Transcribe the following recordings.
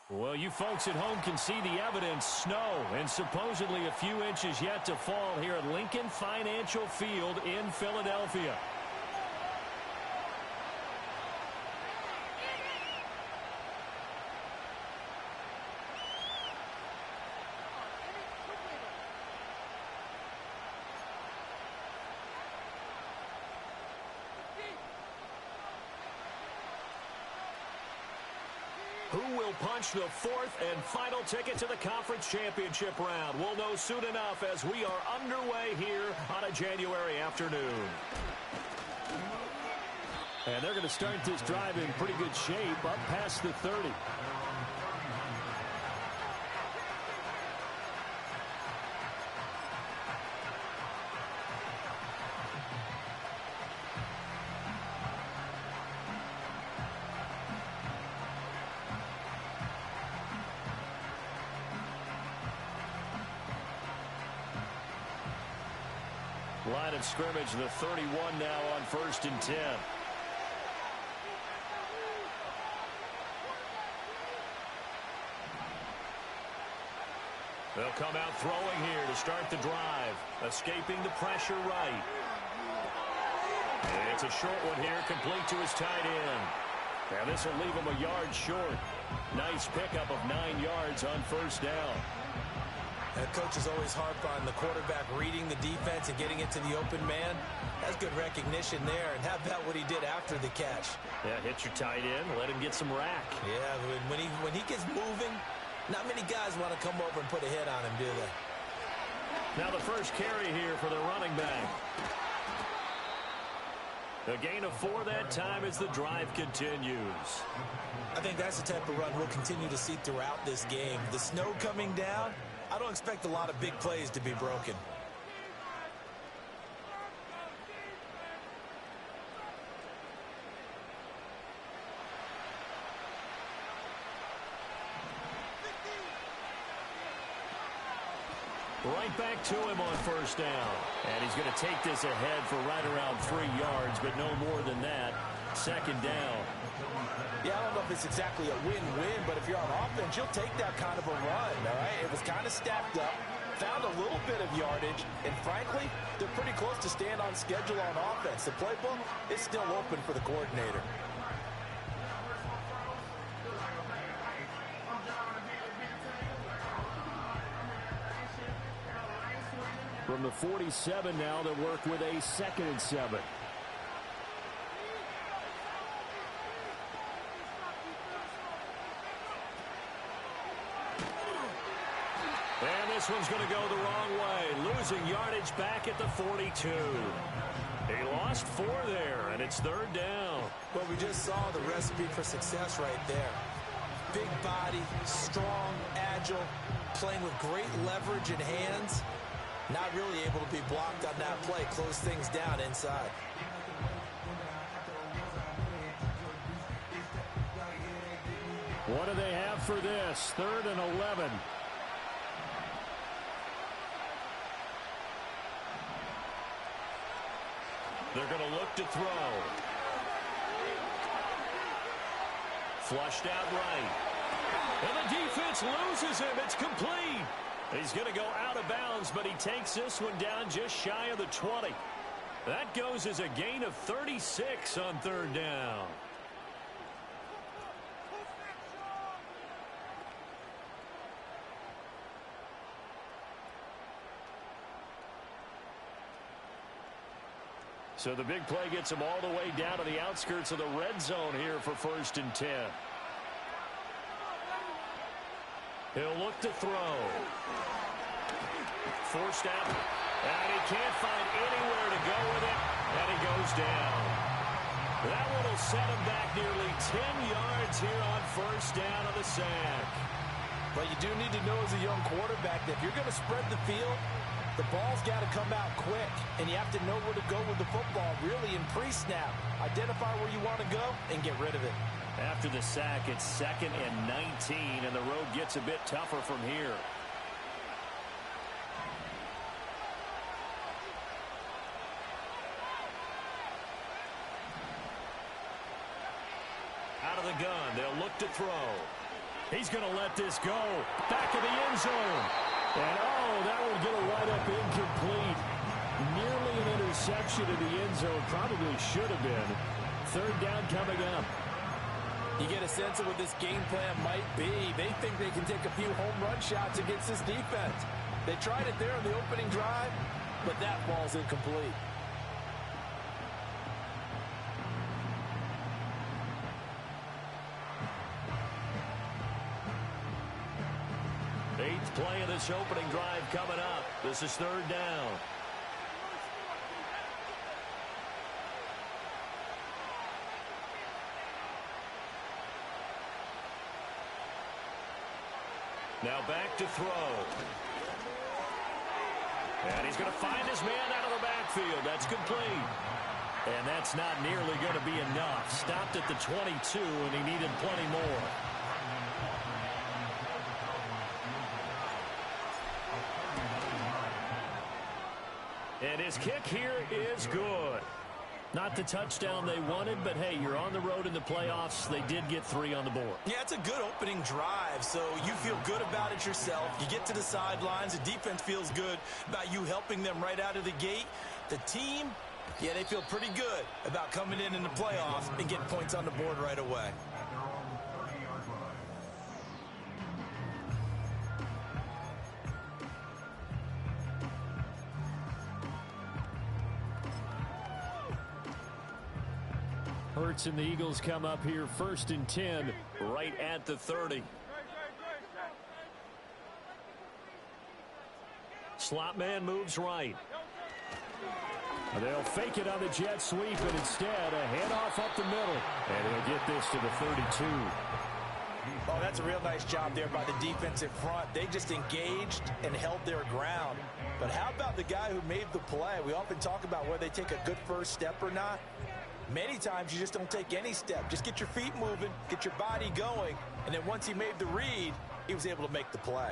Well, you folks at home can see the evidence. Snow and supposedly a few inches yet to fall here at Lincoln Financial Field in Philadelphia. Who will punch the fourth and final ticket to the conference championship round? We'll know soon enough as we are underway here on a January afternoon. And they're going to start this drive in pretty good shape up past the 30. Line of scrimmage, the 31 now on 1st and 10. They'll come out throwing here to start the drive, escaping the pressure right. And it's a short one here, complete to his tight end. And this will leave him a yard short. Nice pickup of 9 yards on 1st down. That coach is always hard on the quarterback reading the defense and getting it to the open man. That's good recognition there. And how about what he did after the catch? Yeah, hit your tight end, let him get some rack. Yeah, when he gets moving, not many guys want to come over and put a hit on him, do they? Now the first carry here for the running back. A gain of 4 that time as the drive continues. I think that's the type of run we'll continue to see throughout this game. The snow coming down, I don't expect a lot of big plays to be broken. Right back to him on 1st down. And he's going to take this ahead for right around 3 yards, but no more than that. 2nd down. Yeah, I don't know if it's exactly a win-win, but if you're on offense, you'll take that kind of a run, all right? It was kind of stacked up, found a little bit of yardage, and frankly, they're pretty close to staying on schedule on offense. The playbook is still open for the coordinator. From the 47 now, they work with a 2nd and 7. And this one's going to go the wrong way, losing yardage back at the 42. He lost 4 there, and it's 3rd down. Well, we just saw the recipe for success right there. Big body, strong, agile, playing with great leverage in hands. Not really able to be blocked on that play, close things down inside. What do they have for this? 3rd and 11. They're going to look to throw. Flushed out right. And the defense loses him. It's complete. He's going to go out of bounds, but he takes this one down just shy of the 20. That goes as a gain of 36 on 3rd down. So the big play gets him all the way down to the outskirts of the red zone here for 1st and 10. He'll look to throw. Forced out. And he can't find anywhere to go with it. And he goes down. That one will set him back nearly 10 yards here on 1st down on the sack. But you do need to know as a young quarterback that if you're going to spread the field, the ball's got to come out quick. And you have to know where to go with the football really in pre-snap. Identify where you want to go and get rid of it. After the sack, it's 2nd and 19, and the road gets a bit tougher from here. Out of the gun, they'll look to throw. He's going to let this go. Back of the end zone. And, oh, that will get a wide-up incomplete. Nearly an interception in the end zone. Probably should have been. Third down coming up. You get a sense of what this game plan might be. They think they can take a few home run shots against this defense. They tried it there on the opening drive, but that ball's incomplete. Eighth play of this opening drive coming up. This is third down. Now back to throw. And he's going to find his man out of the backfield. That's complete. And that's not nearly going to be enough. Stopped at the 22, and he needed plenty more. And his kick here is good. Not the touchdown they wanted, but, hey, you're on the road in the playoffs. They did get 3 on the board. Yeah, it's a good opening drive, so you feel good about it yourself. You get to the sidelines. The defense feels good about you helping them right out of the gate. The team, yeah, they feel pretty good about coming in the playoffs and getting points on the board right away. Hurts and the Eagles come up here 1st and 10 right at the 30. Slot man moves right. They'll fake it on the jet sweep, and instead a handoff up the middle. And he'll get this to the 32. Oh, that's a real nice job there by the defensive front. They just engaged and held their ground. But how about the guy who made the play? We often talk about whether they take a good first step or not. Many times you just don't take any step. Just get your feet moving, get your body going, and then once he made the read, he was able to make the play.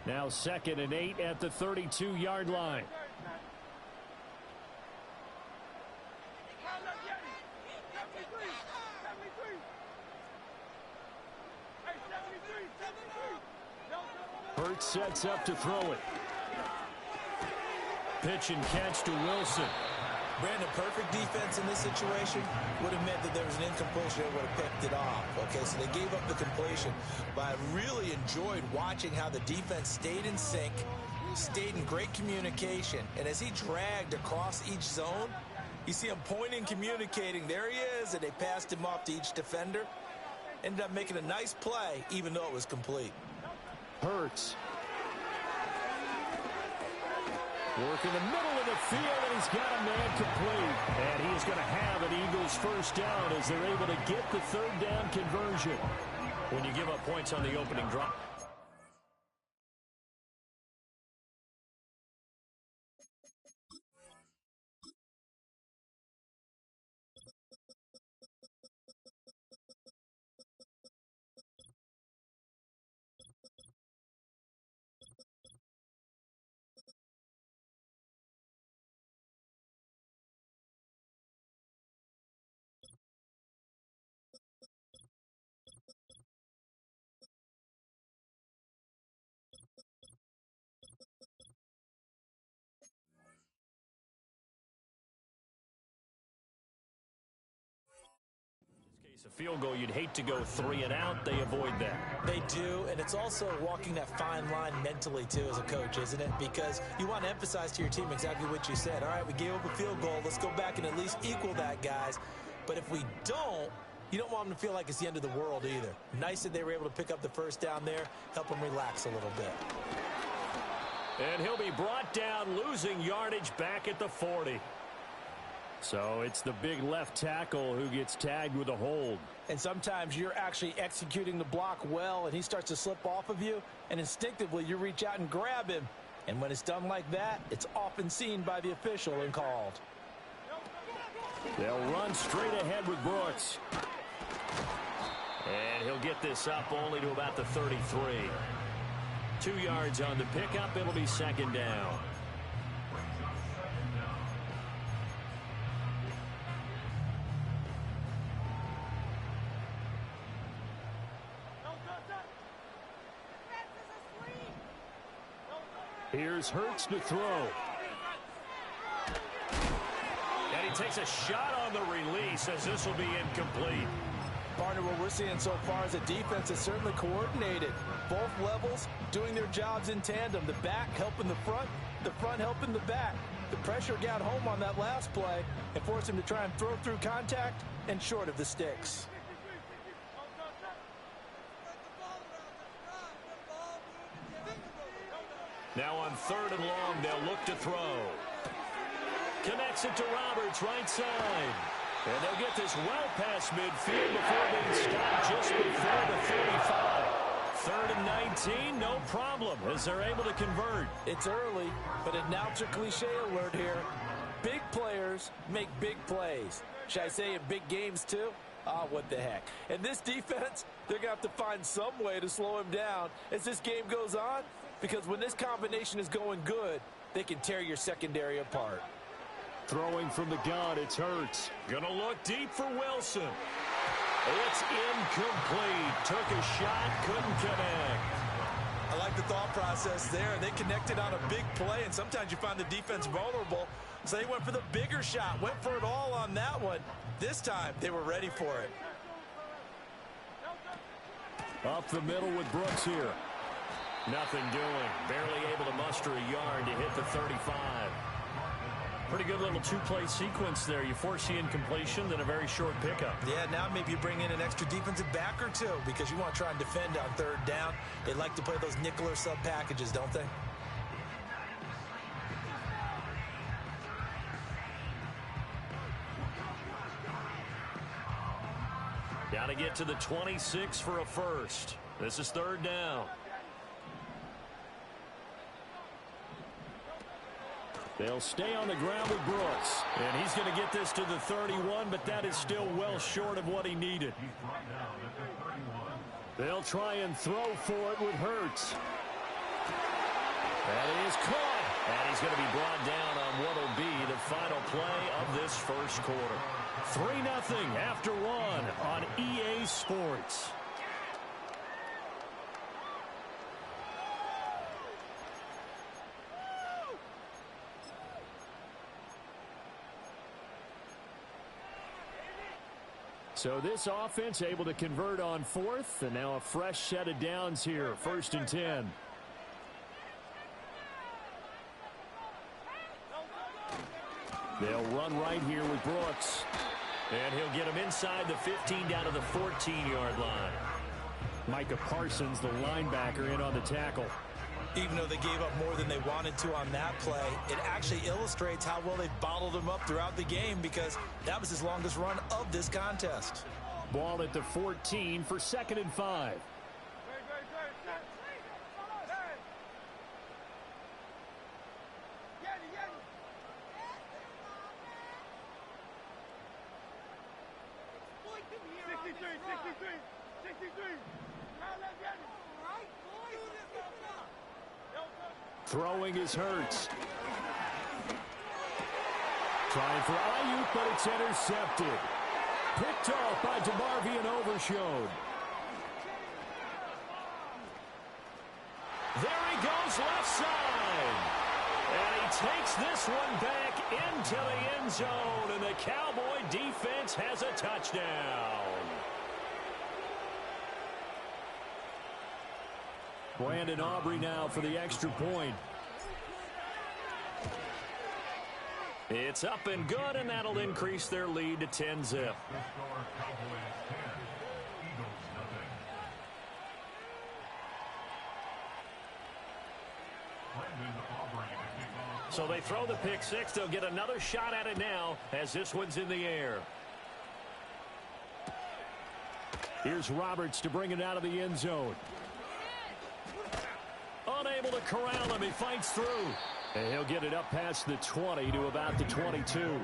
Now 2nd and 8 at the 32-yard line. Hurts sets up to throw it. Pitch and catch to Wilson. Brandon, perfect defense in this situation would have meant that there was an incompletion that would have picked it off. Okay, so they gave up the completion. But I really enjoyed watching how the defense stayed in sync, stayed in great communication. And as he dragged across each zone, you see him pointing, communicating. There he is, and they passed him off to each defender. Ended up making a nice play, even though it was complete. Hurts. Work in the middle of the field, and he's got a man complete. And he's going to have an Eagles first down as they're able to get the third down conversion. When you give up points on the opening drive. A field goal, you'd hate to go 3 and out. They avoid that. They do, and it's also walking that fine line mentally, too, as a coach, isn't it? Because you want to emphasize to your team exactly what you said. All right, we gave up a field goal. Let's go back and at least equal that, guys. But if we don't, you don't want them to feel like it's the end of the world either. Nice that they were able to pick up the first down there, help them relax a little bit. And he'll be brought down, losing yardage back at the 40. So it's the big left tackle who gets tagged with a hold. And sometimes you're actually executing the block well, and he starts to slip off of you, and instinctively you reach out and grab him. And when it's done like that, it's often seen by the official and called. They'll run straight ahead with Brooks. And he'll get this up only to about the 33. 2 yards on the pickup. It'll be second down. Here's Hurts to throw. And he takes a shot on the release as this will be incomplete. Partner, what we're seeing so far is a defense that's certainly coordinated. Both levels doing their jobs in tandem. The back helping the front helping the back. The pressure got home on that last play and forced him to try and throw through contact and short of the sticks. Now on 3rd and long, they'll look to throw. Connects it to Roberts, right side. And they'll get this well past midfield before being stopped just before the 35. 3rd and 19, no problem, as they're able to convert. It's early, but announcer cliche alert here. Big players make big plays. Should I say in big games too? Ah, what the heck. And this defense, they're going to have to find some way to slow him down as this game goes on, because when this combination is going good, they can tear your secondary apart. Throwing from the gun, it's Hurts. Gonna look deep for Wilson. It's incomplete. Took a shot, couldn't connect. I like the thought process there. They connected on a big play, and sometimes you find the defense vulnerable. So they went for the bigger shot, went for it all on that one. This time, they were ready for it. Up the middle with Brooks here. Nothing doing. Barely able to muster a yard to hit the 35. Pretty good little two-play sequence there. You force the incompletion, then a very short pickup. Yeah, now maybe you bring in an extra defensive back or two because you want to try and defend on 3rd down. They like to play those nickel or sub packages, don't they? Got to get to the 26 for a first. This is 3rd down. They'll stay on the ground with Brooks. And he's going to get this to the 31, but that is still well short of what he needed. They'll try and throw for it with Hurts. That is caught. And he's going to be brought down on what will be the final play of this first quarter. 3-0 after 1 on EA Sports. So this offense able to convert on 4th, and now a fresh set of downs here, 1st and 10. They'll run right here with Brooks. And he'll get him inside the 15 down to the 14-yard line. Micah Parsons, the linebacker, in on the tackle. Even though they gave up more than they wanted to on that play, it actually illustrates how well they've bottled him up throughout the game because that was his longest run of this contest. Ball at the 14 for 2nd and 5. Throwing is Hurts. Trying for Ayuk, but it's intercepted. Picked off by DeMarvin and Overshone. There he goes left side. And he takes this one back into the end zone. And the Cowboy defense has a touchdown. Brandon Aubrey now for the extra point. It's up and good, and that'll increase their lead to 10-zip. So they throw the pick six. They'll get another shot at it now as this one's in the air. Here's Roberts to bring it out of the end zone. Unable to corral him. He fights through. And he'll get it up past the 20 to about the 22.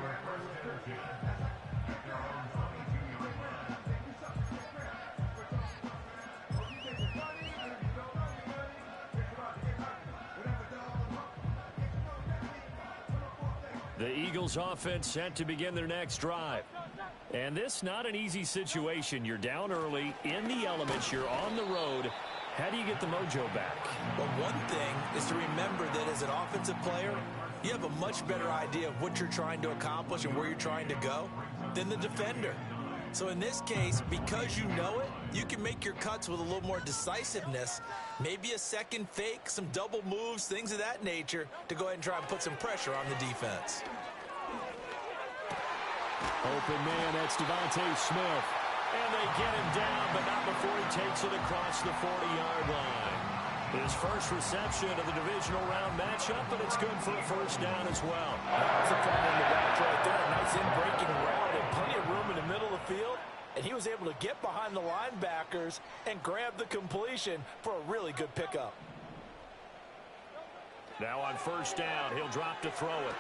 The Eagles offense set to begin their next drive. And this not an easy situation. You're down early in the elements. You're on the road. How do you get the mojo back? Well, one thing is to remember that as an offensive player, you have a much better idea of what you're trying to accomplish and where you're trying to go than the defender. So in this case, because you know it, you can make your cuts with a little more decisiveness, maybe a second fake, some double moves, things of that nature, to go ahead and try and put some pressure on the defense. Open man, that's Devontae Smith. And they get him down, but not before he takes it across the 40-yard line. His first reception of the divisional round matchup, but it's good for a first down as well. That's a fun one to watch right there. A nice in-breaking route and plenty of room in the middle of the field. And he was able to get behind the linebackers and grab the completion for a really good pickup. Now on first down, he'll drop to throw it.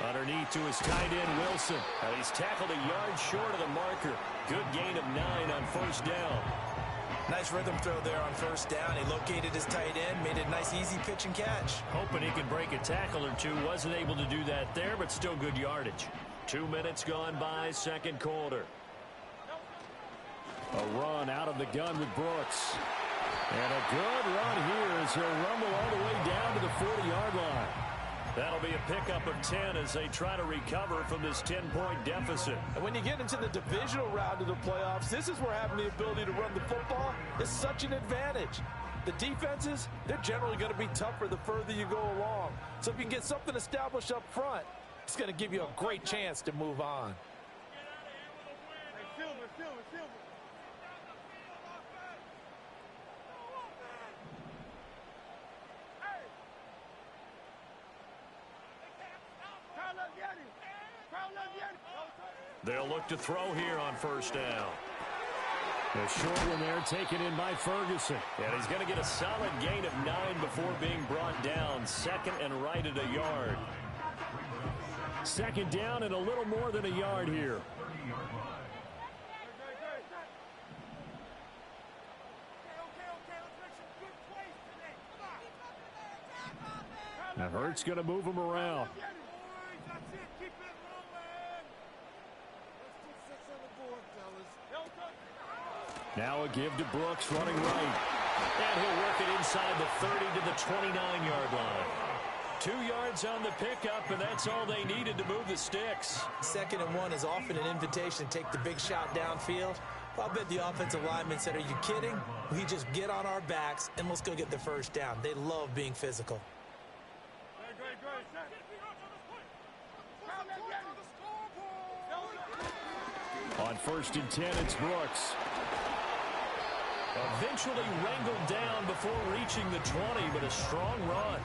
Underneath to his tight end, Wilson. And he's tackled a yard short of the marker. Good gain of 9 on first down. Nice rhythm throw there on first down. He located his tight end, made it a nice, easy pitch and catch. Hoping he could break a tackle or two. Wasn't able to do that there, but still good yardage. 2 minutes gone by, second quarter. A run out of the gun with Brooks. And a good run here as he'll rumble all the way down to the 40-yard line. That'll be a pickup of 10 as they try to recover from this 10-point deficit. And when you get into the divisional round of the playoffs, this is where having the ability to run the football is such an advantage. The defenses, they're generally going to be tougher the further you go along. So if you can get something established up front, it's going to give you a great chance to move on. They'll look to throw here on first down. A short one there taken in by Ferguson. And he's going to get a solid gain of 9 before being brought down. Second and right at a yard. Second down and a little more than a yard here. Now Hurts going to move him around. Now a give to Brooks running right. And he'll work it inside the 30 to the 29-yard line. 2 yards on the pickup, and that's all they needed to move the sticks. 2nd and 1 is often an invitation to take the big shot downfield. I'll bet the offensive linemen said, are you kidding? We just get on our backs and let's go get the first down. They love being physical. On 1st and 10, it's Brooks. Eventually wrangled down before reaching the 20, but a strong run.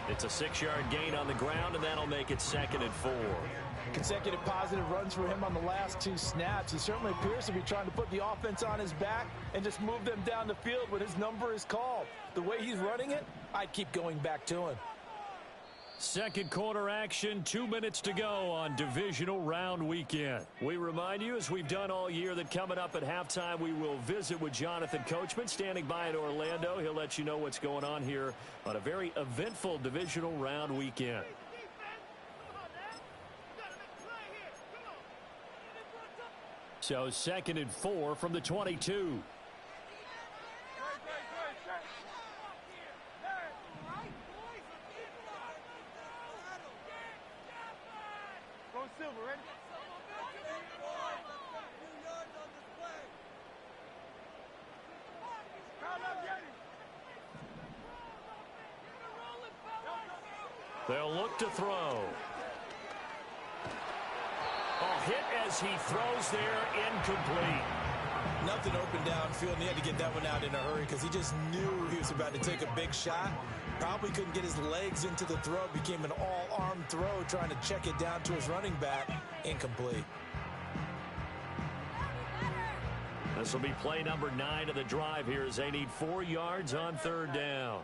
It's a 6-yard gain on the ground, and that'll make it 2nd and 4. Consecutive positive runs for him on the last 2 snaps. He certainly appears to be trying to put the offense on his back and just move them down the field when his number is called. The way he's running it, I'd keep going back to him. Second quarter action, 2 minutes to go on divisional round weekend. We remind you, as we've done all year, that coming up at halftime, we will visit with Jonathan Coachman, standing by in Orlando. He'll let you know what's going on here on a very eventful divisional round weekend. So 2nd and 4 from the 22. They'll look to throw. A hit as he throws there, incomplete. Nothing open downfield, and he had to get that one out in a hurry because he just knew he was about to take a big shot. Probably couldn't get his legs into the throw. Became an all-arm throw, trying to check it down to his running back. Incomplete. This will be play number 9 of the drive here as they need 4 yards on 3rd down.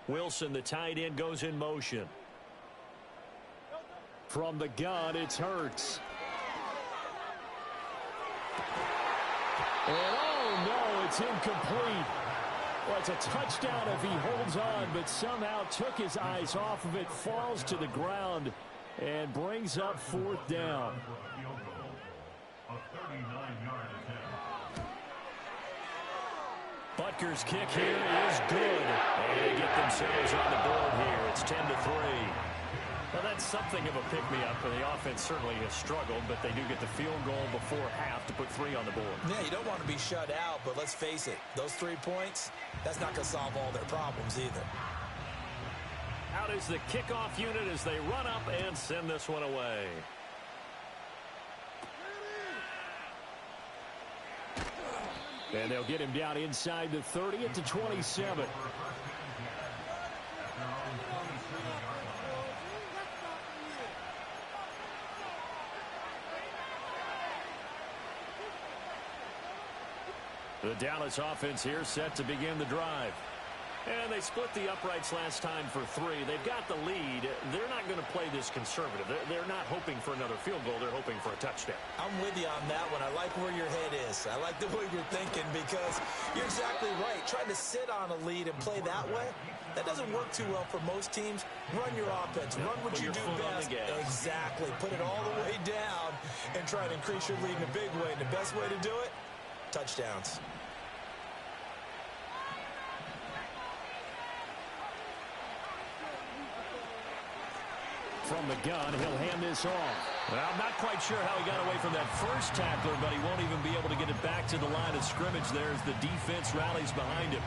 Wilson, the tight end, goes in motion. From the gun, it's Hurts. And oh no, it's incomplete. Well, it's a touchdown if he holds on, but somehow took his eyes off of it, falls to the ground, and brings up fourth down. Butker's kick here is good. And they get themselves on the board here. It's 10-3. Well, that's something of a pick-me-up. The offense certainly has struggled, but they do get the field goal before half to put 3 on the board. Yeah, you don't want to be shut out, but let's face it. Those 3 points, that's not going to solve all their problems either. Out is the kickoff unit as they run up and send this one away. And they'll get him down inside the 30 at the 27. The Dallas offense here set to begin the drive. And they split the uprights last time for 3. They've got the lead. They're not going to play this conservative. They're not hoping for another field goal. They're hoping for a touchdown. I'm with you on that one. I like where your head is. I like the way you're thinking because you're exactly right. Trying to sit on a lead and play that way, that doesn't work too well for most teams. Run your offense. Run what you do best. Exactly. Put it all the way down and try to increase your lead in a big way. And the best way to do it, touchdowns. From the gun, he'll hand this off. Well, I'm not quite sure how he got away from that first tackler, but he won't even be able to get it back to the line of scrimmage there as the defense rallies behind him.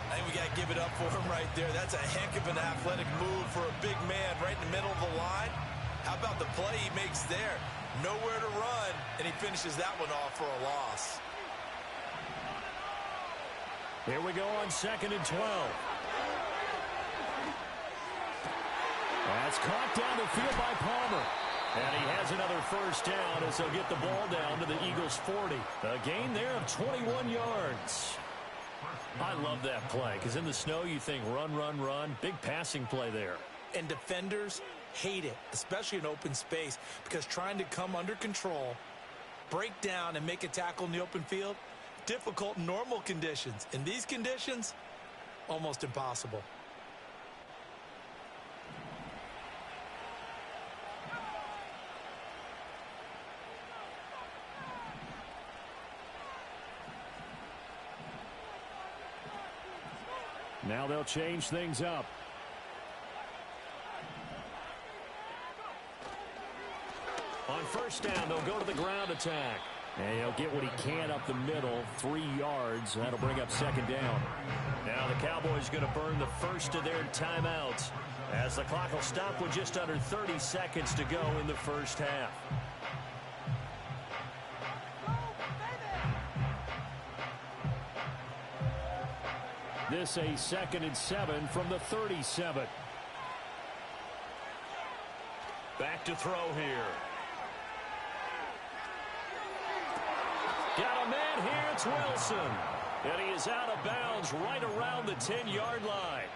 I think we got to give it up for him right there. That's a heck of an athletic move for a big man right in the middle of the line. How about the play he makes there? Nowhere to run, and he finishes that one off for a loss. Here we go on 2nd and 12. That's caught down the field by Palmer. And he has another first down as they'll get the ball down to the Eagles' 40. A gain there of 21 yards. I love that play because in the snow you think run, run, run. Big passing play there. And defenders hate it, especially in open space, because trying to come under control, break down, and make a tackle in the open field, difficult in normal conditions. In these conditions, almost impossible. Now they'll change things up. On first down, they'll go to the ground attack. And he'll get what he can up the middle, 3 yards. That'll bring up 2nd down. Now the Cowboys going to burn the first of their timeouts as the clock will stop with just under 30 seconds to go in the first half. This a 2nd and 7 from the 37. Back to throw here. Got a man here. It's Wilson. And he is out of bounds right around the 10-yard line.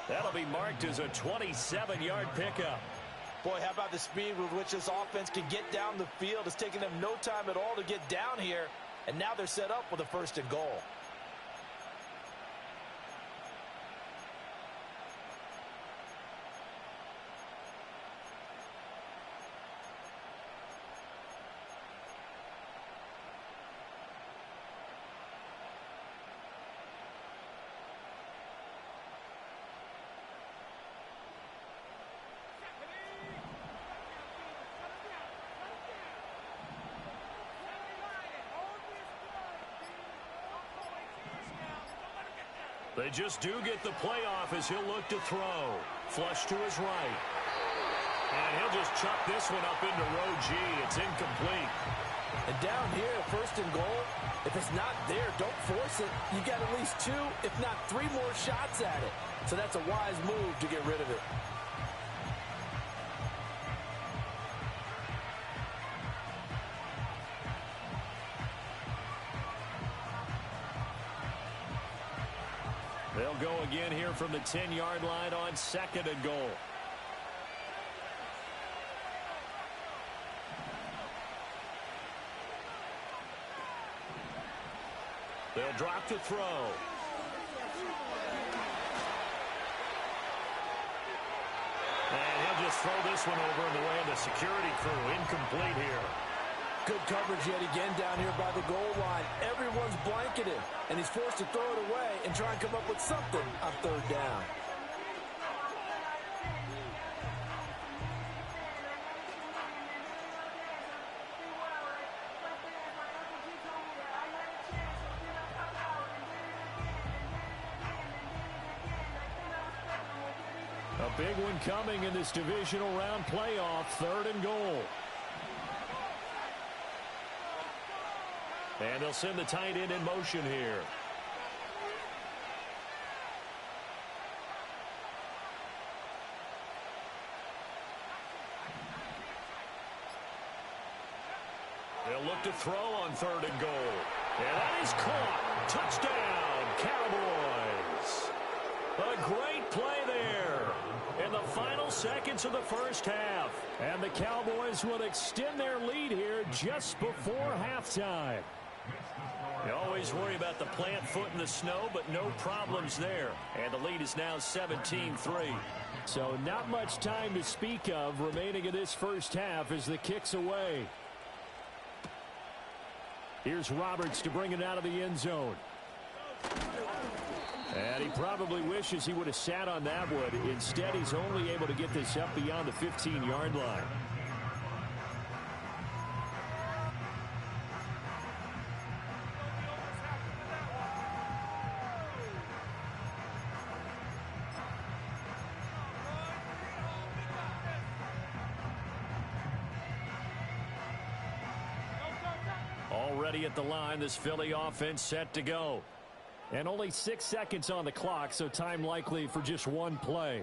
That'll be marked as a 27-yard pickup. Boy, how about the speed with which this offense can get down the field? It's taken them no time at all to get down here. And now they're set up with a 1st and goal. They just do get the playoff as he'll look to throw. Flush to his right. And he'll just chuck this one up into row G. It's incomplete. And down here, 1st and goal, if it's not there, don't force it. You got at least 2, if not 3 more shots at it. So that's a wise move to get rid of it. They'll go again here from the 10-yard line on 2nd and goal. They'll drop to throw. throw this one over in the way of the security crew. Incomplete here. Good coverage yet again down here by the goal line. Everyone's blanketed, and he's forced to throw it away and try and come up with something on third down. A big one coming in this divisional round playoff, 3rd and goal. And they'll send the tight end in motion here. They'll look to throw on 3rd and goal. And that is caught. Touchdown, Cowboys. A great play there in the final seconds of the first half. And the Cowboys will extend their lead here just before halftime. You always worry about the plant foot in the snow, but no problems there. And the lead is now 17-3. So not much time to speak of remaining in this first half as the kick's away. Here's Roberts to bring it out of the end zone. And he probably wishes he would have sat on that one. Instead, he's only able to get this up beyond the 15-yard line. Already at the line, this Philly offense set to go. And only 6 seconds on the clock, so time likely for just one play.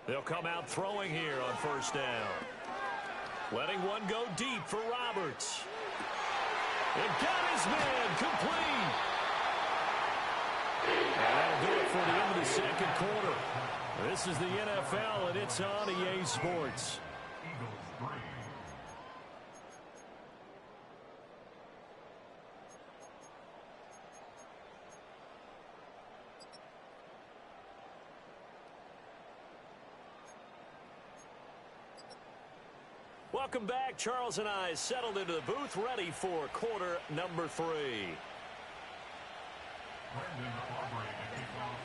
They'll come out throwing here on first down. Letting one go deep for Roberts. It got his man complete. And that'll do it for the end of the second quarter. This is the NFL, and it's on EA Sports. Welcome back. Charles and I settled into the booth, ready for quarter number 3.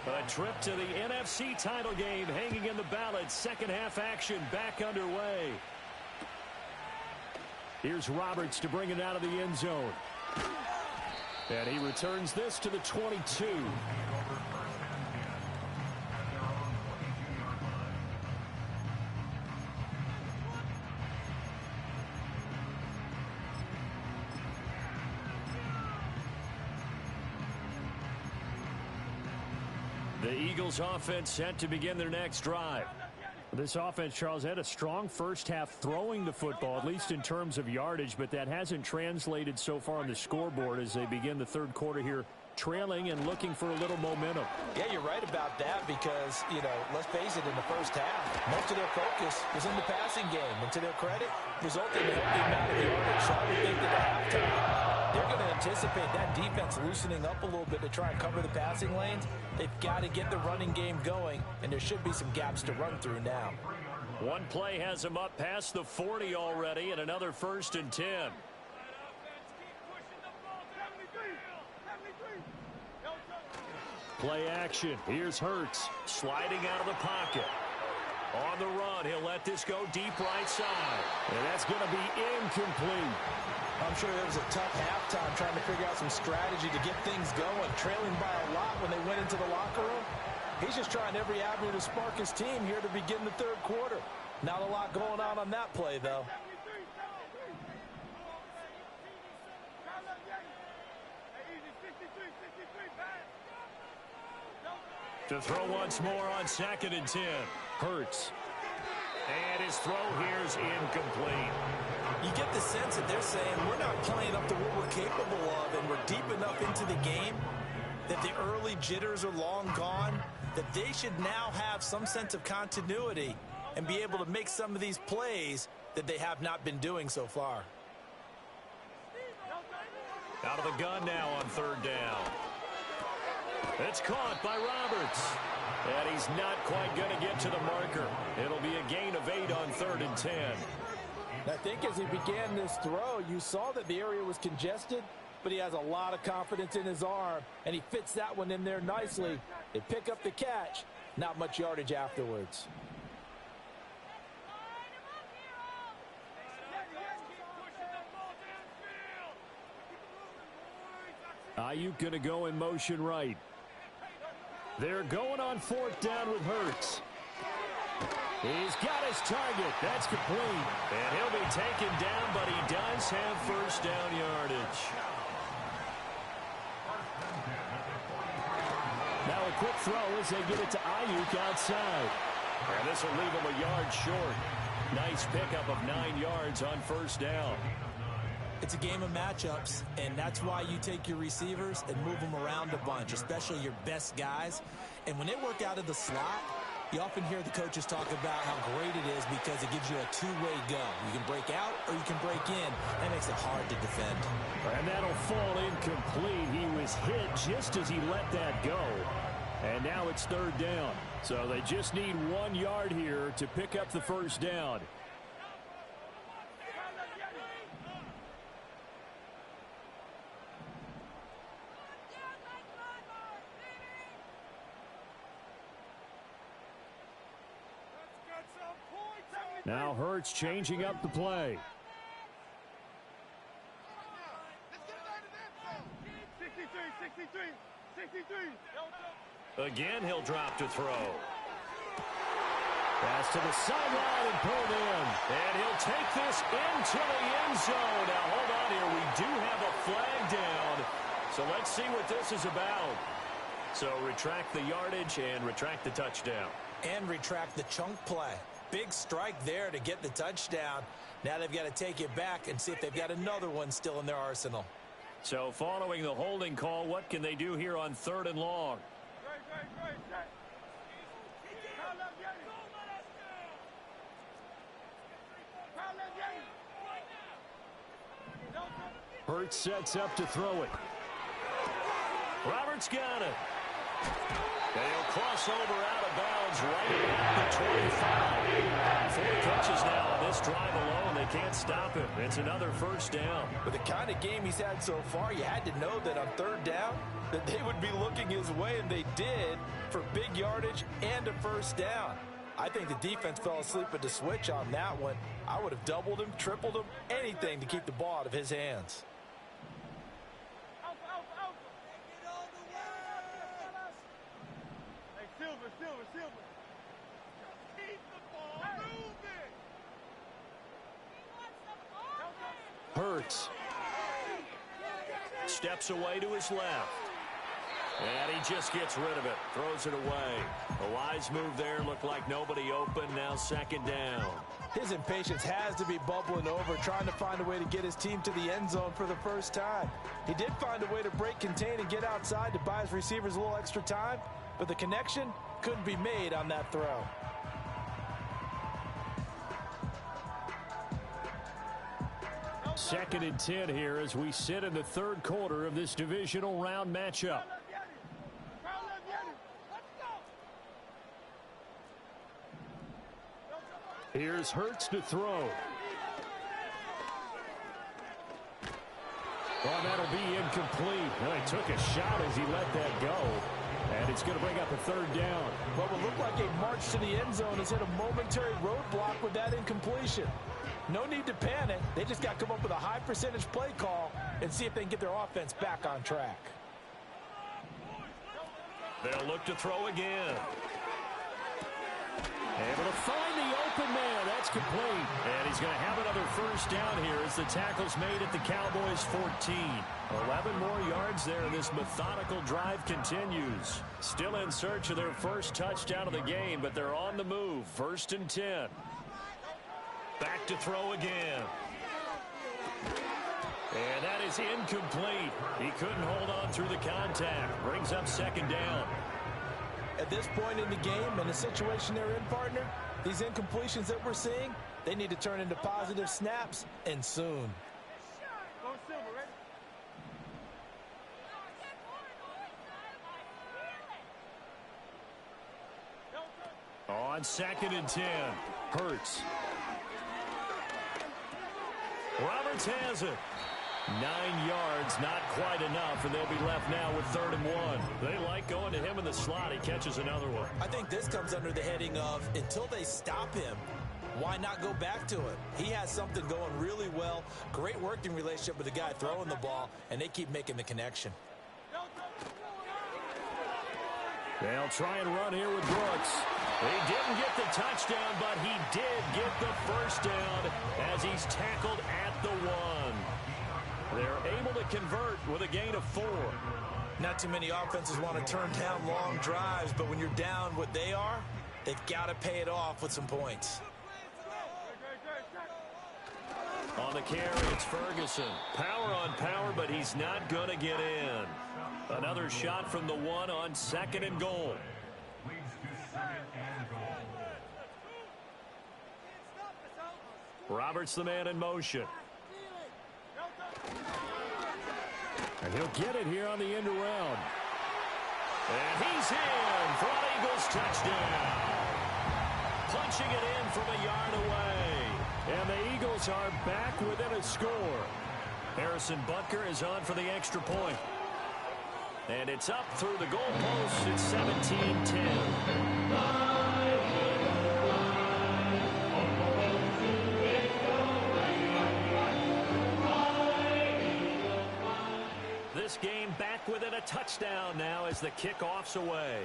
A trip to the NFC title game hanging in the balance. Second half action back underway. Here's Roberts to bring it out of the end zone. And he returns this to the 22. The Eagles offense set to begin their next drive. This offense, Charles, had a strong first half throwing the football, at least in terms of yardage, but that hasn't translated so far on the scoreboard as they begin the third quarter here, trailing and looking for a little momentum. Yeah, you're right about that because, let's face it, in the first half, most of their focus was in the passing game. And to their credit, resulted in a healthy amount of yardage. So I would think that at halftime, they're going to anticipate that defense loosening up a little bit to try and cover the passing lanes. They've got to get the running game going, and there should be some gaps to run through now. One play has them up past the 40 already, and another 1st and 10. Play action. Here's Hurts sliding out of the pocket. On the run, he'll let this go deep right side. And that's going to be incomplete. I'm sure it was a tough halftime trying to figure out some strategy to get things going. Trailing by a lot when they went into the locker room. He's just trying every avenue to spark his team here to begin the third quarter. Not a lot going on that play, though. To throw once more on 2nd and 10. Hurts. And his throw here's incomplete. You get the sense that they're saying we're not playing up to what we're capable of, and we're deep enough into the game that the early jitters are long gone, that they should now have some sense of continuity and be able to make some of these plays that they have not been doing so far. Out of the gun now on 3rd down. It's caught by Roberts. And he's not quite going to get to the marker. It'll be a gain of 8 on 3rd and 10. I think as he began this throw, you saw that the area was congested, but he has a lot of confidence in his arm, and he fits that one in there nicely. They pick up the catch, not much yardage afterwards. Ayuk going to go in motion right. They're going on 4th down with Hurts. He's got his target. That's complete. And he'll be taken down, but he does have 1st down yardage. Now a quick throw as they get it to Ayuk outside. And this will leave him a yard short. Nice pickup of 9 yards on 1st down. It's a game of matchups, and that's why you take your receivers and move them around a bunch, especially your best guys. And when they work out of the slot, you often hear the coaches talk about how great it is because it gives you a two-way go. You can break out or you can break in. That makes it hard to defend. And that'll fall incomplete. He was hit just as he let that go. And now it's 3rd down. So they just need 1 yard here to pick up the 1st down. Now Hurts changing up the play. Again, he'll drop to throw. Pass to the sideline and pulled in. And he'll take this into the end zone. Now, hold on here. We do have a flag down. So let's see what this is about. So retract the yardage and retract the touchdown. And retract the chunk play. Big strike there to get the touchdown. Now they've got to take it back and see if they've got another one still in their arsenal. So following the holding call, what can they do here on 3rd and long? Hurts sets up to throw it. Roberts got it. They'll cross over out of bounds right at the 25. 4 catches now on this drive alone. They can't stop him. It's another 1st down. With the kind of game he's had so far, you had to know that on 3rd down that they would be looking his way, and they did, for big yardage and a 1st down. I think the defense fell asleep at the switch on that one. I would have doubled him, tripled him, anything to keep the ball out of his hands. Hurts steps away to his left. And he just gets rid of it. Throws it away. A wise move there. Looked like nobody open. Now 2nd down. His impatience has to be bubbling over, trying to find a way to get his team to the end zone for the first time. He did find a way to break contain and get outside to buy his receivers a little extra time, but the connection couldn't be made on that throw. Second and 10 here as we sit in the 3rd quarter of this divisional round matchup. Here's Hurts to throw. Well, that'll be incomplete. Well, he took a shot as he let that go. And it's going to bring up a 3rd down. What will look like a march to the end zone has hit a momentary roadblock with that incompletion. No need to panic. They just got to come up with a high percentage play call and see if they can get their offense back on track. They'll look to throw again. Able to find the open man. That's complete. And he's going to have another 1st down here as the tackle's made at the Cowboys 14. 11 more yards there. This methodical drive continues. Still in search of their 1st touchdown of the game, but they're on the move. 1st and 10. Back to throw again. And that is incomplete. He couldn't hold on through the contact. Brings up 2nd down. At this point in the game and the situation they're in, partner, these incompletions that we're seeing, they need to turn into positive snaps, and soon. On 2nd and 10. Hurts. Roberts has it. 9 yards, not quite enough, and they'll be left now with 3rd and 1. They like going to him in the slot. He catches another one. I think this comes under the heading of until they stop him, why not go back to it? He has something going really well. Great working relationship with the guy throwing the ball, and they keep making the connection. They'll try and run here with Brooks. He didn't get the touchdown, but he did get the first down as he's tackled at the 1. They're able to convert with a gain of 4. Not too many offenses want to turn down long drives, but when you're down what they are, they've got to pay it off with some points. On the carry, it's Ferguson. Power on power, but he's not going to get in. Another shot from the 1 on 2nd and goal. Roberts the man in motion. And he'll get it here on the end around. And he's in for an Eagles touchdown. Punching it in from a yard away. And the Eagles are back within a score. Harrison Butker is on for the extra point. And it's up through the goalposts. It's 17-10. This game back within a touchdown now as the kickoff's away.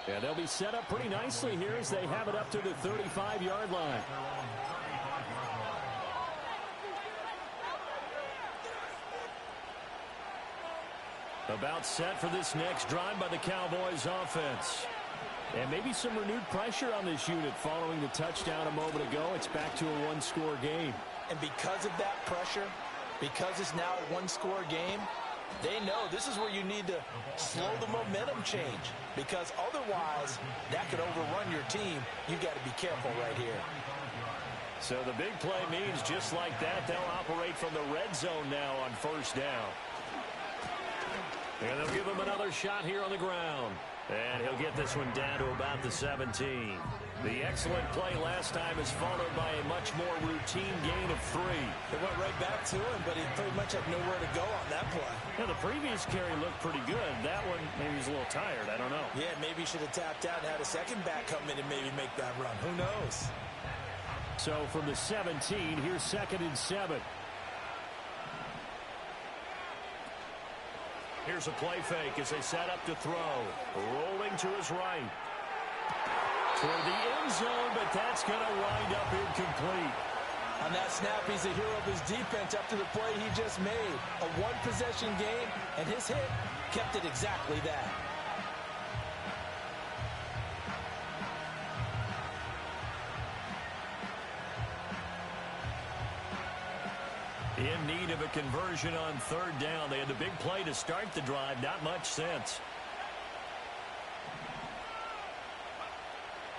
Yeah, they'll be set up pretty nicely here as they have it up to the 35-yard line. About set for this next drive by the Cowboys offense. And maybe some renewed pressure on this unit following the touchdown a moment ago. It's back to a one-score game. And because of that pressure, because it's now a one-score game, they know this is where you need to slow the momentum change. Because otherwise, that could overrun your team. You've got to be careful right here. So the big play means just like that, they'll operate from the red zone now on 1st down. And they'll give him another shot here on the ground. And he'll get this one down to about the 17. The excellent play last time is followed by a much more routine gain of 3. It went right back to him, but he pretty much had nowhere to go on that play. Yeah, the previous carry looked pretty good. That one, maybe he's a little tired. I don't know. Yeah, maybe he should have tapped out and had a second back come in and maybe make that run. Who knows? So from the 17, here's 2nd and 7. Here's a play fake as they set up to throw. Rolling to his right. Toward the end zone, but that's going to wind up incomplete. On that snap, he's a hero of his defense after the play he just made. A one-possession game, and his hit kept it exactly that. In need of a conversion on 3rd down. They had the big play to start the drive. Not much sense.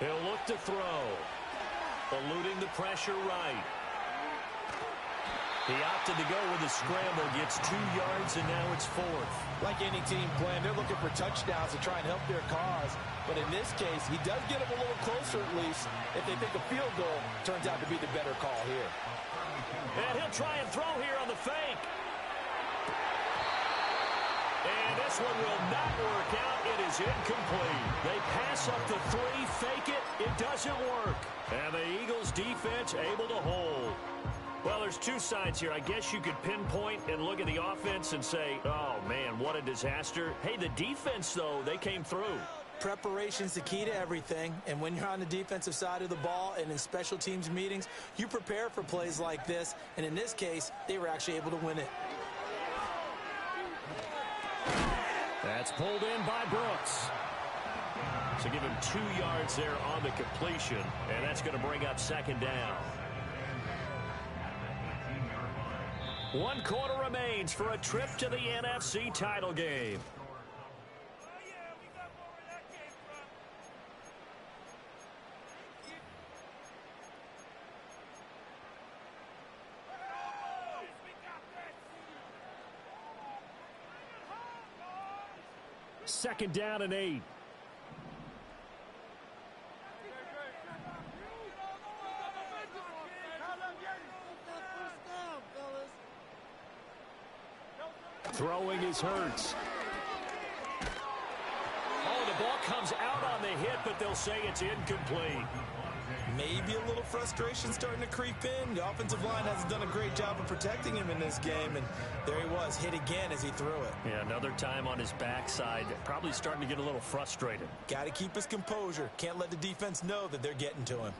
He'll look to throw. Eluding the pressure right. He opted to go with a scramble. Gets 2 yards, and now it's 4th. Like any team plan, they're looking for touchdowns to try and help their cause. But in this case, he does get them a little closer at least. If they think a field goal turns out to be the better call here. And he'll try and throw here on the fake. And this one will not work out. It is incomplete. They pass up the 3, fake it. It doesn't work. And the Eagles defense able to hold. Well, there's two sides here. I guess you could pinpoint and look at the offense and say, oh, man, what a disaster. Hey, the defense, though, they came through. Preparation's the key to everything, and when you're on the defensive side of the ball and in special teams meetings, you prepare for plays like this, and in this case, they were actually able to win it. That's pulled in by Brooks. So give him 2 yards there on the completion, and that's going to bring up 2nd down. 1 quarter remains for a trip to the NFC title game. 2nd down and 8. Throwing is Hurts. Oh, the ball comes out on the hit, but they'll say it's incomplete. Maybe a little frustration starting to creep in. The offensive line hasn't done a great job of protecting him in this game, and there he was, hit again as he threw it. Yeah, another time on his backside, probably starting to get a little frustrated. Got to keep his composure. Can't let the defense know that they're getting to him.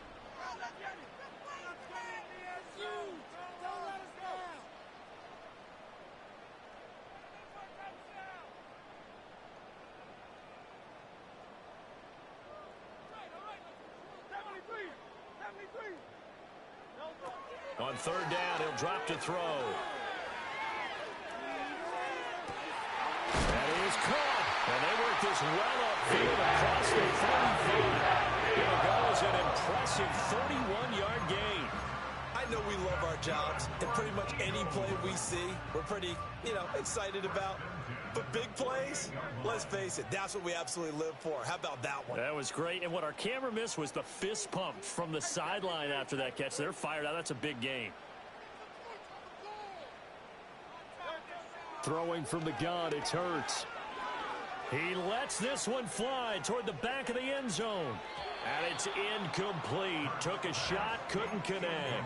On 3rd down, he'll drop to throw. That is caught. And they work this well upfield across the 35. Here goes an impressive 31-yard gain. I know we love our jobs, and pretty much any play we see, we're pretty, excited about. But big plays, let's face it, that's what we absolutely live for. How about that one? That was great. And what our camera missed was the fist pump from the sideline after that catch. They're fired out. That's a big gain. Throwing from the gun, it's Hurts. He lets this one fly toward the back of the end zone. And it's incomplete. Took a shot, couldn't connect.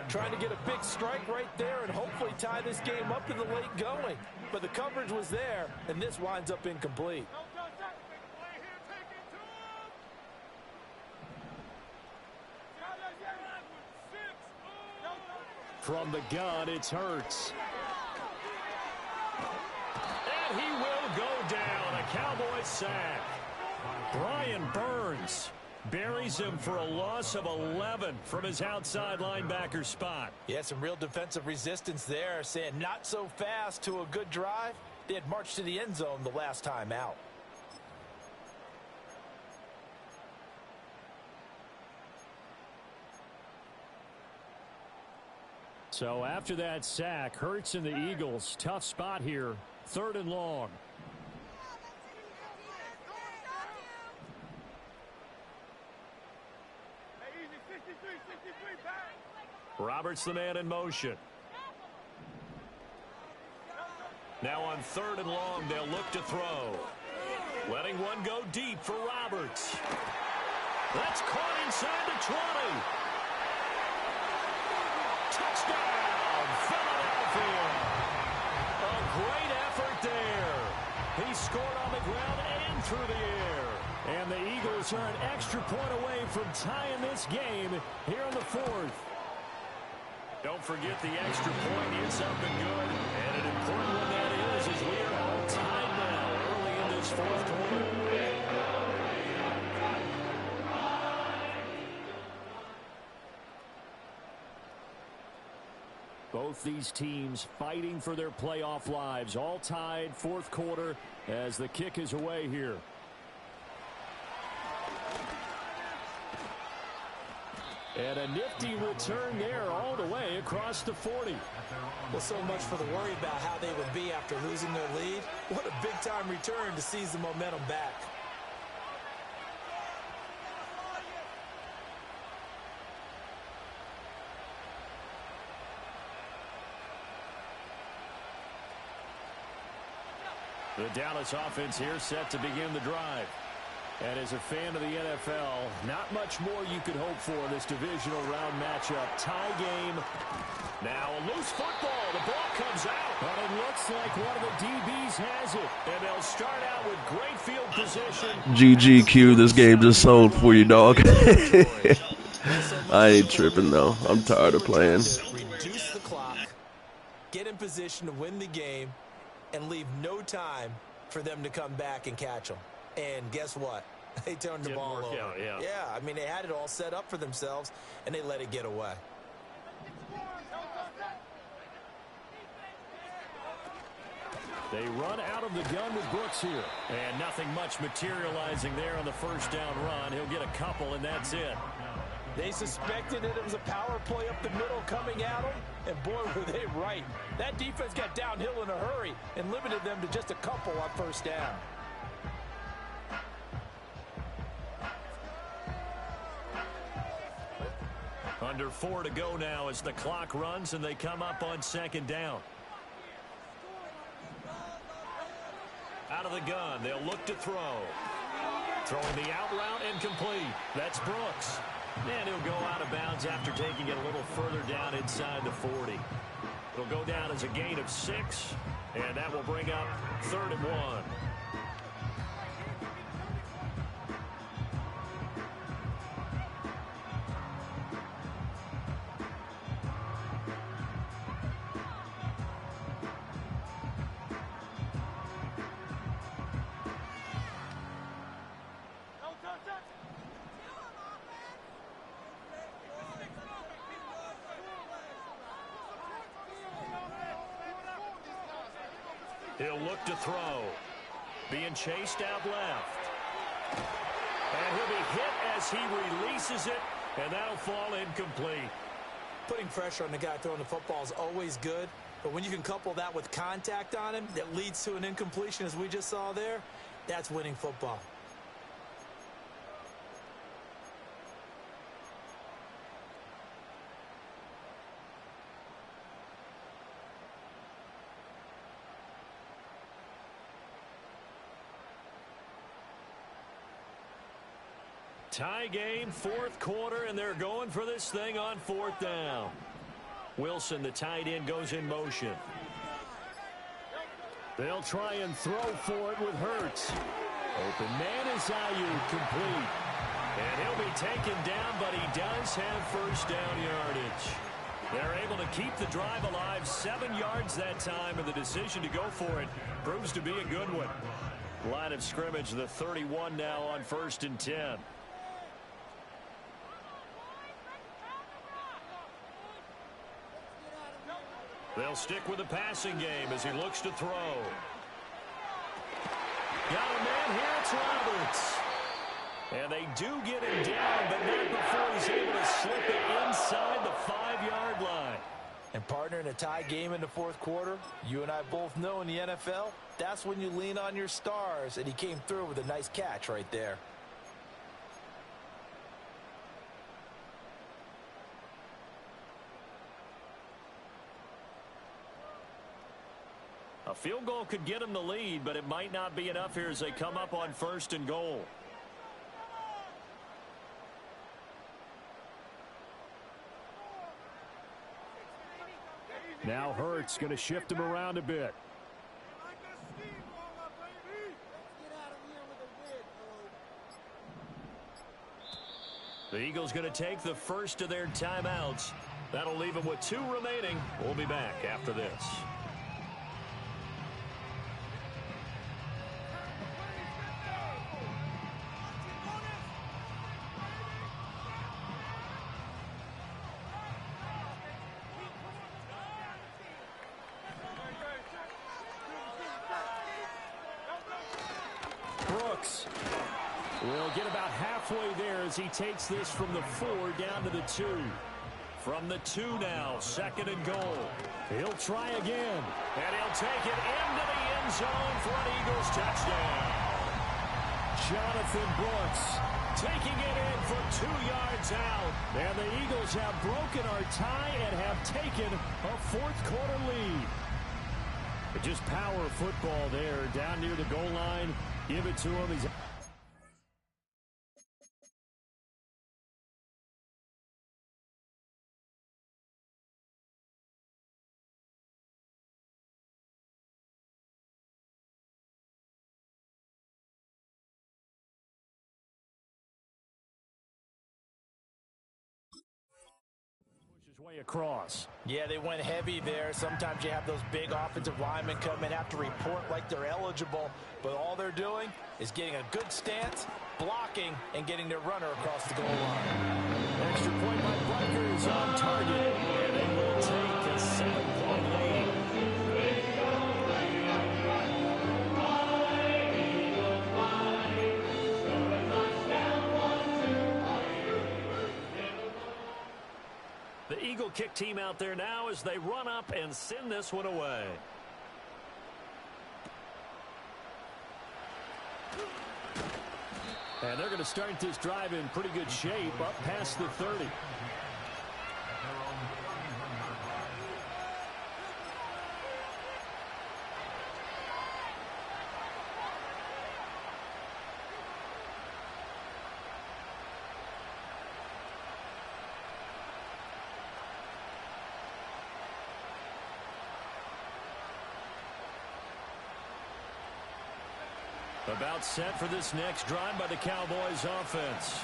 Trying to get a big strike right there and hopefully tie this game up in the late going. But the coverage was there, and this winds up incomplete. From the gun, it's Hurts. And he will go down. A Cowboys sack. Brian Burns buries him for a loss of 11 from his outside linebacker spot. Yeah, some real defensive resistance there, saying not so fast to a good drive. They had marched to the end zone the last time out. So after that sack, Hurts and the Eagles, tough spot here, 3rd and long. Roberts the man in motion. Now on 3rd and long, they'll look to throw. Letting one go deep for Roberts. That's caught inside the 20. Touchdown, Philadelphia. A great effort there. He scored on the ground and through the air. And the Eagles are an extra point away from tying this game here in the 4th. Don't forget the extra point is something good. And an important one that is, as we are all tied now early in this 4th quarter. Both these teams fighting for their playoff lives. All tied, 4th quarter as the kick is away here. And a nifty return there all the way across the 40. Well, so much for the worry about how they would be after losing their lead. What a big-time return to seize the momentum back. The Dallas offense here set to begin the drive. And as a fan of the NFL, not much more you could hope for in this divisional round matchup. Tie game. Now a loose football. The ball comes out. But it looks like one of the DBs has it. And they'll start out with great field position. GGQ, this game just sold for you, dog. I ain't tripping, though. I'm tired of playing. Reduce the clock, get in position to win the game, and leave no time for them to come back and catch them. And guess what? They turned the ball over. Yeah, I mean, they had it all set up for themselves, and they let it get away. They run out of the gun with Brooks here. And nothing much materializing there on the 1st down run. He'll get a couple, and that's it. They suspected that it was a power play up the middle coming at them, and boy, were they right. That defense got downhill in a hurry and limited them to just a couple on 1st down. Under 4 to go now as the clock runs and they come up on second down. Out of the gun, they'll look to throw. Throwing the out route incomplete. That's Brooks. And he'll go out of bounds after taking it a little further down inside the 40. It'll go down as a gain of 6, and that will bring up 3rd and 1. He'll look to throw. Being chased out left. And he'll be hit as he releases it, and that'll fall incomplete. Putting pressure on the guy throwing the football is always good, but when you can couple that with contact on him that leads to an incompletion, as we just saw there, that's winning football. Tie game, 4th quarter, and they're going for this thing on 4th down. Wilson, the tight end, goes in motion. They'll try and throw for it with Hurts. Open man is Ayuk, complete. And he'll be taken down, but he does have first down yardage. They're able to keep the drive alive, 7 yards that time, and the decision to go for it proves to be a good one. Line of scrimmage, the 31 now on 1st and 10. They'll stick with the passing game as he looks to throw. Got a man here, it's Roberts. And they do get him down, but not before he's able to slip it inside the 5-yard line. And partner, in a tie game in the 4th quarter, you and I both know in the NFL, that's when you lean on your stars, and he came through with a nice catch right there. A field goal could get him the lead, but it might not be enough here as they come up on 1st and goal. Now Hurts going to shift him around a bit. The Eagles going to take the first of their timeouts. That'll leave them with 2 remaining. We'll be back after this. We'll get about halfway there as he takes this from the 4 down to the 2. From the 2 now, 2nd and goal. He'll try again. And he'll take it into the end zone for an Eagles touchdown. Jonathan Brooks taking it in from 2 yards out. And the Eagles have broken our tie and have taken a 4th quarter lead. Just power football there down near the goal line. Give it to him. He's way across. Yeah, they went heavy there. Sometimes you have those big offensive linemen come in, have to report like they're eligible, but all they're doing is getting a good stance, blocking, and getting their runner across the goal line. Extra point by Rutgers on target, and they will take a 7-point lead. The Eagle kick team out there now as they run up and send this one away. And they're going to start this drive in pretty good shape up past the 30. About set for this next drive by the Cowboys offense.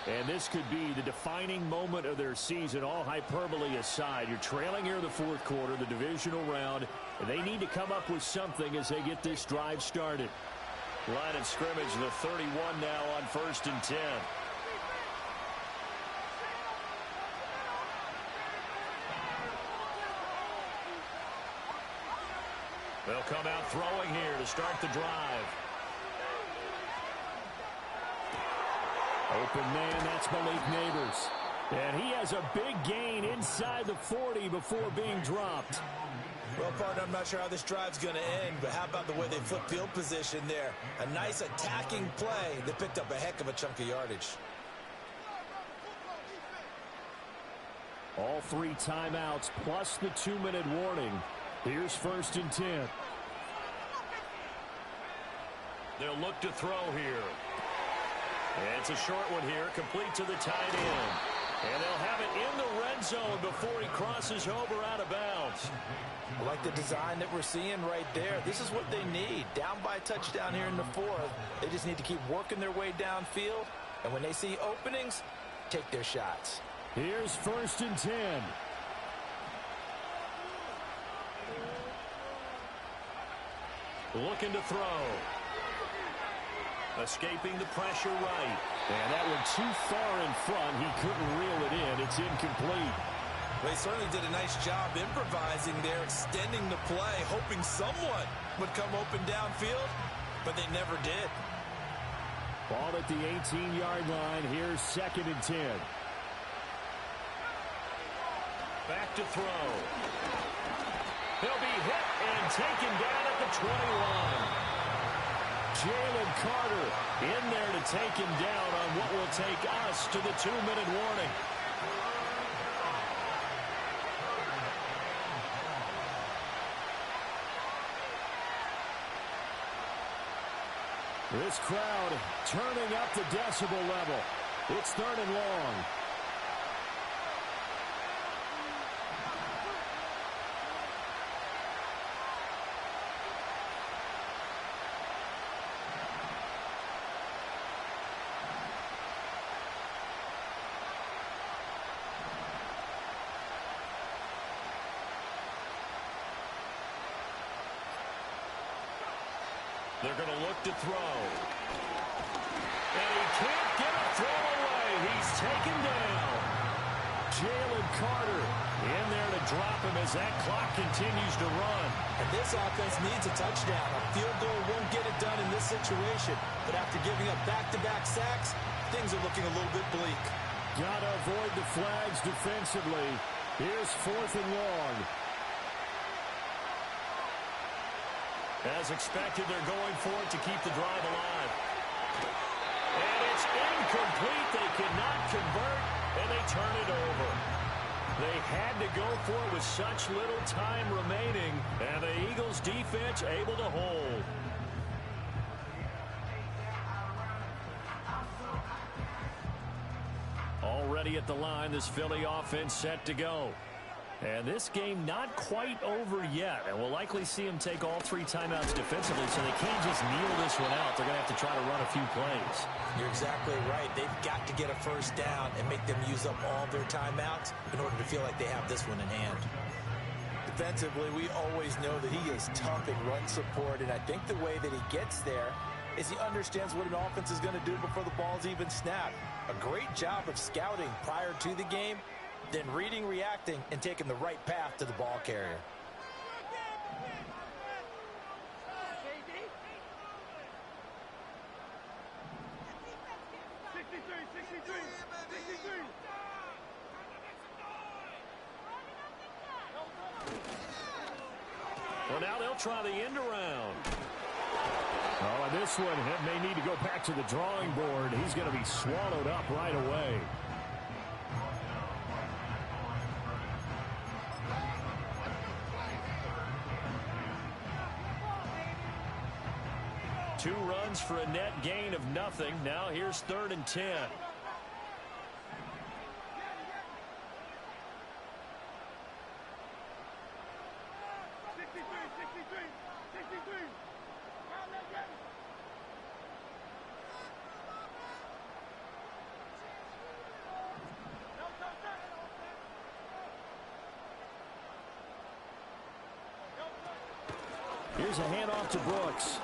And this could be the defining moment of their season, all hyperbole aside. You're trailing here in the fourth quarter, the divisional round, and they need to come up with something as they get this drive started. Line of scrimmage, the 31 now on 1st and 10. They'll come out throwing here to start the drive. Open man, that's Malik Neighbors. And he has a big gain inside the 40 before being dropped. Well, partner, I'm not sure how this drive's going to end, but how about the way they flip field position there? A nice attacking play that picked up a heck of a chunk of yardage. All 3 timeouts plus the 2-minute warning. Here's 1st and 10. They'll look to throw here. And it's a short one here, complete to the tight end. And they'll have it in the red zone before he crosses over out of bounds. I like the design that we're seeing right there. This is what they need. Down by a touchdown here in the 4th. They just need to keep working their way downfield. And when they see openings, take their shots. Here's 1st and 10. Looking to throw. Escaping the pressure right. And that one too far in front. He couldn't reel it in. It's incomplete. Well, he certainly did a nice job improvising there, extending the play, hoping someone would come open downfield, but they never did. Ball at the 18-yard line. Here's 2nd and 10. Back to throw. He'll be hit and taken down at the 20-line. Jalen Carter in there to take him down on what will take us to the 2-minute warning. This crowd turning up the decibel level. It's 3rd and long. They're going to look to throw. And he can't get a throw away. He's taken down. Jalen Carter in there to drop him as that clock continues to run. And this offense needs a touchdown. A field goal won't get it done in this situation. But after giving up back-to-back sacks, things are looking a little bit bleak. Got to avoid the flags defensively. Here's 4th and long. As expected, they're going for it to keep the drive alive. And it's incomplete. They cannot convert, and they turn it over. They had to go for it with such little time remaining, and the Eagles' defense able to hold. Already at the line, this Philly offense set to go. And this game not quite over yet. And we'll likely see them take all 3 timeouts defensively, so they can't just kneel this one out. They're going to have to try to run a few plays. You're exactly right. They've got to get a first down and make them use up all their timeouts in order to feel like they have this one in hand. Defensively, we always know that he is tough in run support, and I think the way that he gets there is he understands what an offense is going to do before the ball's even snapped. A great job of scouting prior to the game, then reading, reacting, and taking the right path to the ball carrier. Well, now they'll try the end around. Oh, and this one may need to go back to the drawing board. He's going to be swallowed up right away. Two runs for a net gain of nothing. Now here's 3rd and 10. Here's a handoff to Brooks.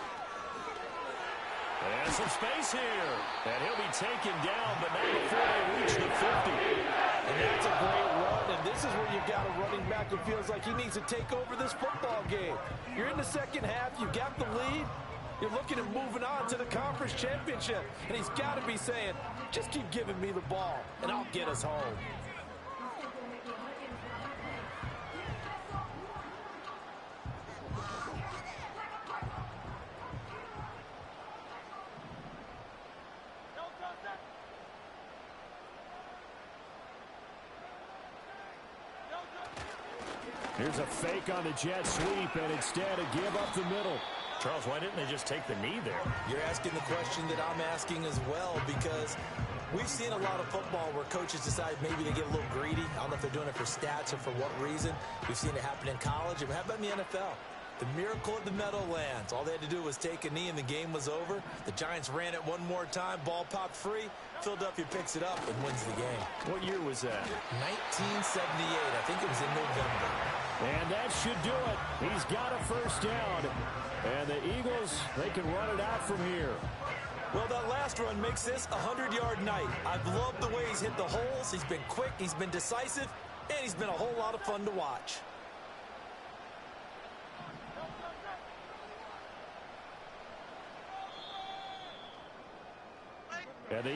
And some space here. And he'll be taken down, but not before they reach the 50. And that's a great run, and this is where you've got a running back who feels like he needs to take over this football game. You're in the second half, you got the lead, you're looking at moving on to the conference championship, and he's got to be saying, just keep giving me the ball, and I'll get us home. Here's a fake on the jet sweep, and instead a give up the middle. Charles, why didn't they just take the knee there? You're asking the question that I'm asking as well, because we've seen a lot of football where coaches decide maybe they get a little greedy. I don't know if they're doing it for stats or for what reason. We've seen it happen in college. And how about in the NFL? The miracle of the Meadowlands. All they had to do was take a knee and the game was over. The Giants ran it one more time. Ball popped free. Philadelphia picks it up and wins the game. What year was that? 1978. I think it was in November. And that should do it. He's got a first down. And the Eagles, they can run it out from here. Well, that last run makes this a 100-yard night. I've loved the way he's hit the holes. He's been quick. He's been decisive. And he's been a whole lot of fun to watch. And the